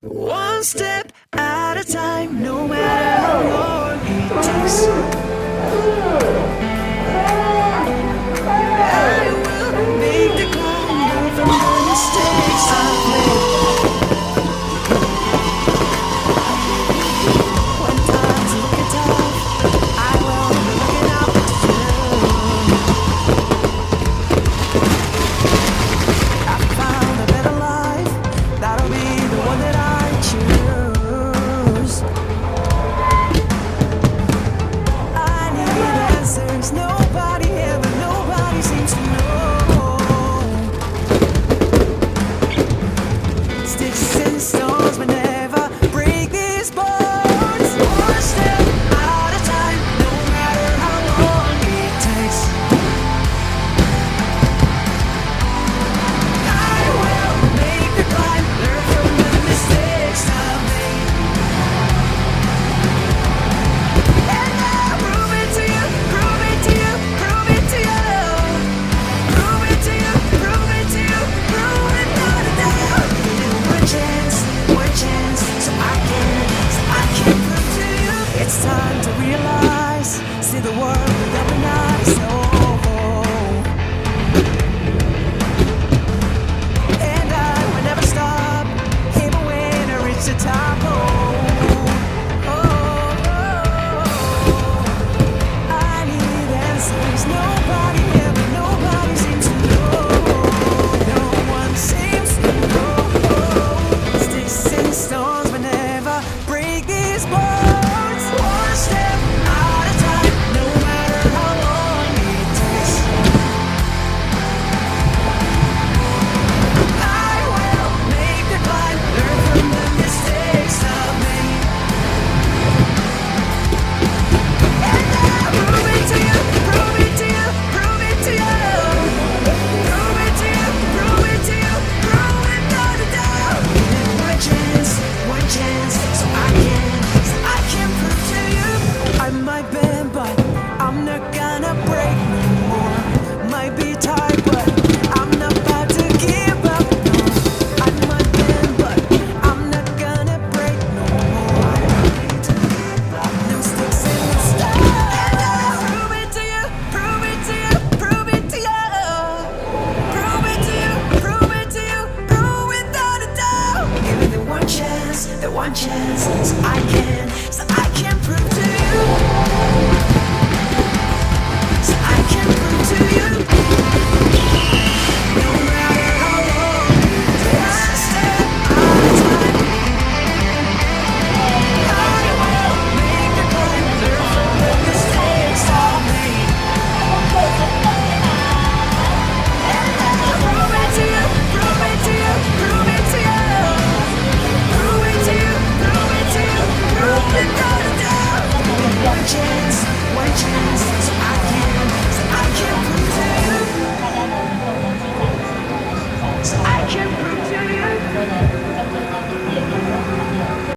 One step at a time, no matter how long it takes. I will make the climb from the mistakes I've made. When times look tough, I will be looking up to you. I found a better life, that'll be the one that I choose. I need answers, nobody seems to know. Sticks and stones may never break these bones. One step at a time, no matter how long it takes. I will make the climb, learn from the mistakes I've made. And I'll prove it to you, prove it to you, prove it to you. Prove it to you, prove it to you, prove it without a doubt. One chance, so I can prove to you. It's time to realize, see the world with open eyes. And I will never stop, even when I reach the top. I need answers, nobody seems to know. No one seems to know. Sticks and stones will never break these bones. One step at a time, no matter how long it takes. I will make the climb, learn from the mistakes I've made. And I'll prove it to you, prove it to you, prove it to you. Prove it to you, prove it to you, prove it without a doubt. One chance, so I can prove to you. I might bend, but I'm not gonna break no more. Might be tired, but I'm not about to give up. No, I might bend, but I'm not gonna break no more. No sticks in the stone. And I'll prove it to you, prove it to you, prove it to you. Prove it to you, prove it to you, prove without a doubt. Give me the one chance, so I can